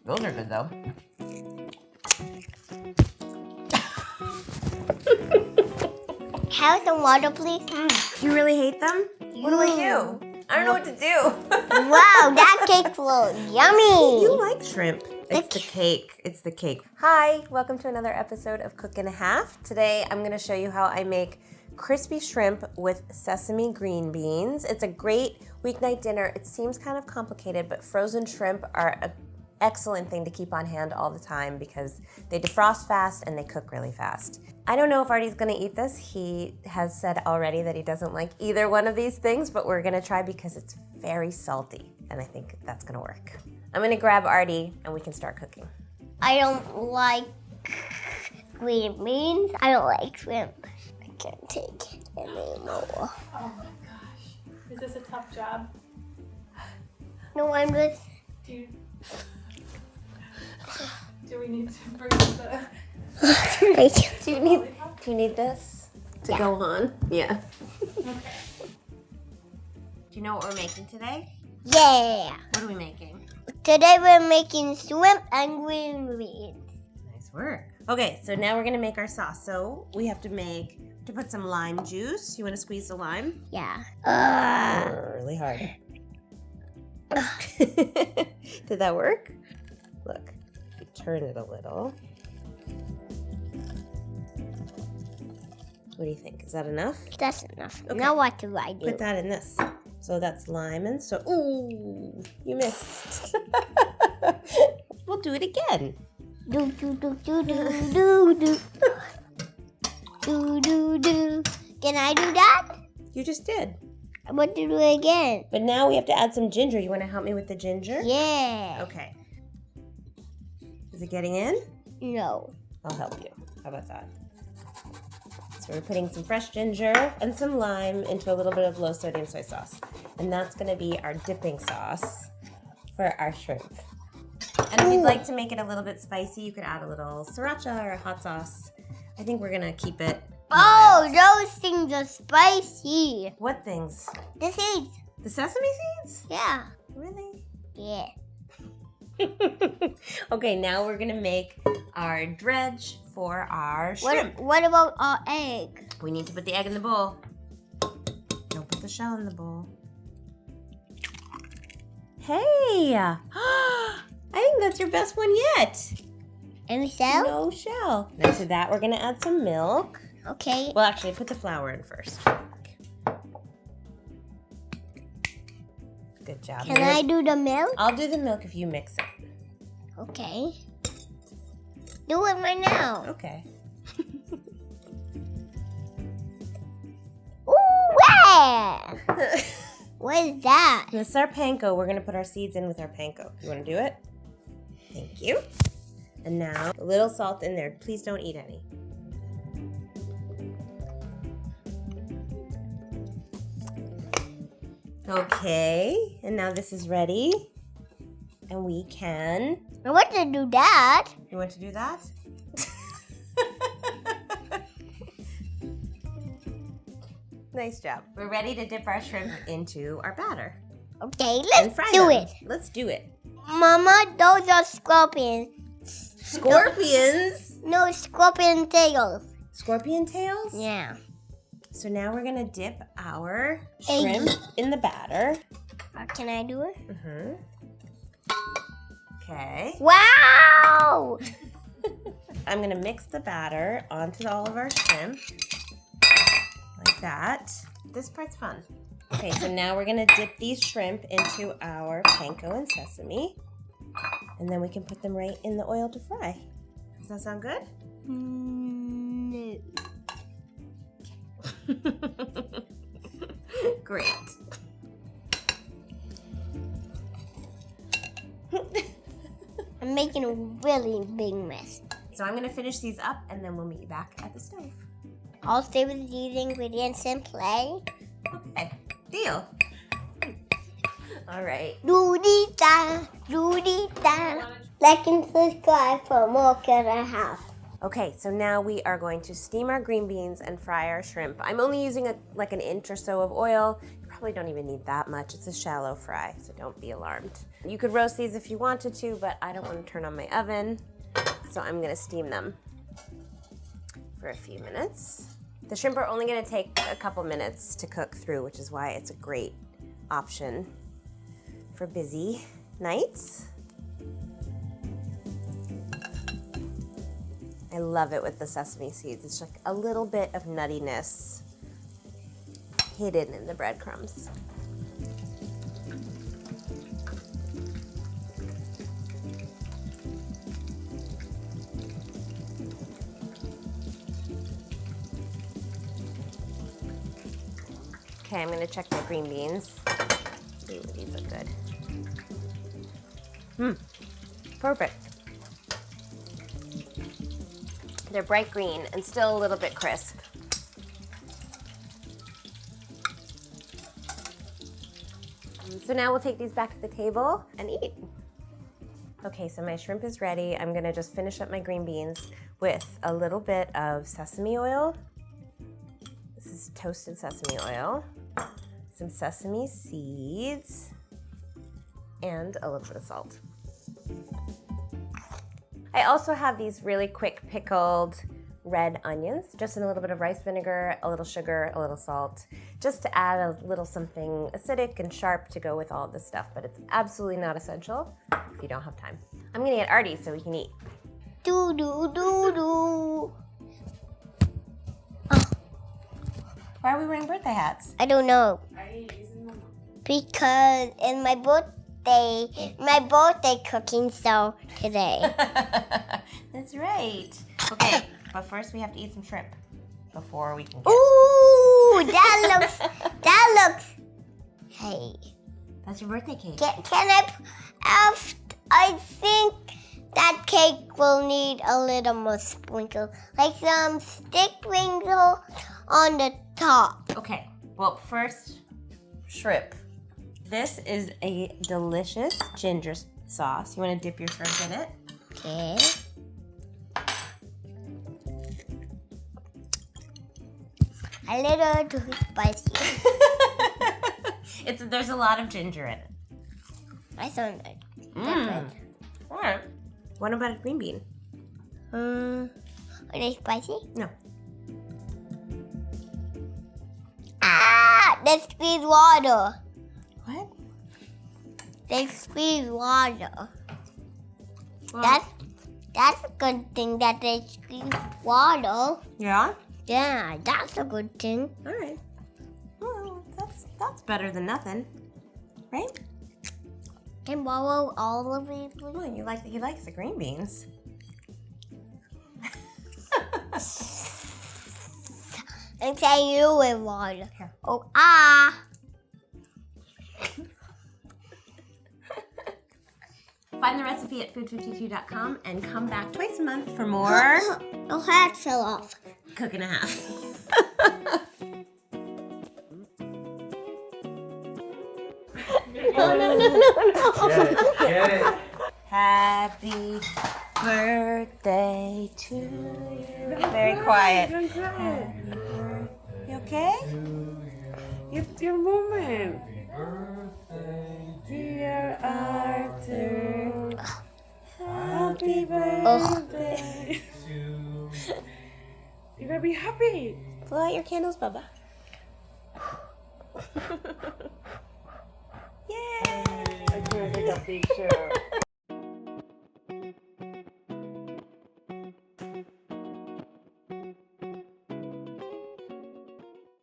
Those are good though. Have some water, please. You really hate them? What do I do? I don't know what to do. Wow, that cake looks yummy. You like shrimp. It's the cake. It's the cake. Hi, welcome to another episode of Cook and a Half. Today I'm going to show you how I make crispy shrimp with sesame green beans. It's a great weeknight dinner. It seems kind of complicated, but frozen shrimp are an excellent thing to keep on hand all the time because they defrost fast and they cook really fast. I don't know if Artie's gonna eat this. He has said already that he doesn't like either one of these things, but we're gonna try because it's very salty and I think that's gonna work. I'm gonna grab Artie and we can start cooking. I don't like green beans. I don't like shrimp. I can't take it anymore. Oh my gosh. Is this a tough job? No, I'm just... Do we need to bring the Do you need this to go on? Yeah. Okay. Do you know what we're making today? Yeah. What are we making? Today we're making shrimp and green beans. Nice work. Okay, so now we're gonna make our sauce. So we have to put some lime juice. You wanna squeeze the lime? Yeah. Really hard. Did that work? Look, turn it a little. What do you think? Is that enough? That's enough. Okay. Now what do I do? Put that in this. So that's lime and so. Ooh, you missed. We'll do it again. Do do do do do do do. Do do do. Can I do that? You just did. I want to do it again. But now we have to add some ginger. You want to help me with the ginger? Yeah. Okay. Is it getting in? No. I'll help you. How about that? So we're putting some fresh ginger and some lime into a little bit of low sodium soy sauce. And that's going to be our dipping sauce for our shrimp. And if you'd like to make it a little bit spicy, you could add a little Sriracha or a hot sauce. I think we're going to keep it mild. Oh, those things are spicy. What things? The seeds. The sesame seeds? Yeah. Really? Yeah. Okay, now we're going to make our dredge for our shrimp. What about our egg? We need to put the egg in the bowl. Don't put the shell in the bowl. Hey! I think that's your best one yet. And shell? No shell. Now to that, we're going to add some milk. Okay. Well, actually, put the flour in first. Good job. Can I do the milk? I'll do the milk if you mix it. Okay. Do it right now. Okay. Ooh, yeah! What is that? This is our panko. We're going to put our seeds in with our panko. You want to do it? Thank you. And now, a little salt in there. Please don't eat any. Okay, and now this is ready. And we can... I want to do that. You want to do that? Nice job. We're ready to dip our shrimp into our batter. Okay, And let's fry do them. it. Let's do it. Mama, those are scorpions. Scorpions? No, scorpion tails. Scorpion tails? Yeah. So now we're gonna dip our shrimp in the batter. Can I do it? Mm-hmm. Okay. Wow! I'm gonna mix the batter onto all of our shrimp. Like that. This part's fun. Okay, so now we're gonna dip these shrimp into our panko and sesame. And then we can put them right in the oil to fry. Does that sound good? No. Great. I'm making a really big mess. So I'm gonna finish these up and then we'll meet you back at the stove. I'll stay with these ingredients and play. Okay, deal. All right. Do-dee-da, do-dee-da. Like and subscribe for more Cook and a Half. Okay, so now we are going to steam our green beans and fry our shrimp. I'm only using like an inch or so of oil. You probably probably don't even need that much. It's a shallow fry, so don't be alarmed. You could roast these if you wanted to, but I don't want to turn on my oven, so I'm gonna steam them for a few minutes. The shrimp are only gonna take a couple minutes to cook through, which is why it's a great option for busy nights. I love it with the sesame seeds. It's like a little bit of nuttiness hidden in the breadcrumbs. Okay, I'm gonna check my green beans. Ooh, these look good. Perfect. They're bright green and still a little bit crisp. So now we'll take these back to the table and eat. Okay, so my shrimp is ready. I'm gonna just finish up my green beans with a little bit of sesame oil. This is toasted sesame oil, some sesame seeds, and a little bit of salt. I also have these really quick pickled red onions, just in a little bit of rice vinegar, a little sugar, a little salt, just to add a little something acidic and sharp to go with all of this stuff, but it's absolutely not essential if you don't have time. I'm gonna get Artie so we can eat. Do do do do. Why are we wearing birthday hats? I don't know. Are you using them? Because in my birthday cooking show today. That's right. Okay, but first we have to eat some shrimp before we can get... Ooh, that looks. Hey, That's your birthday cake. can I think that cake will need a little more sprinkle, like some stick sprinkle on the top. Okay, well first, shrimp. This is a delicious ginger sauce. You want to dip your shrimp in it? Okay. A little too spicy. There's a lot of ginger in it. I don't like All right. What about a green bean? Are they spicy? No. Ah! They squeeze water. What? They squeeze water. Well, That's a good thing that they squeeze water. yeah? Yeah, that's a good thing. All right. Well, that's better than nothing, right? Can borrow all of these? Well, he likes the green beans. And say you with water. Here. Oh, ah. Find the recipe at food52.com and come back twice a month for more Oh, hat fell off. Cook and a Half. No. Get it. Happy birthday to you. Very quiet. You okay? It's your moment. Dear Arthur, happy Ugh. birthday. You gotta be happy. Blow out your candles, Bubba. Yay! I can't take a picture.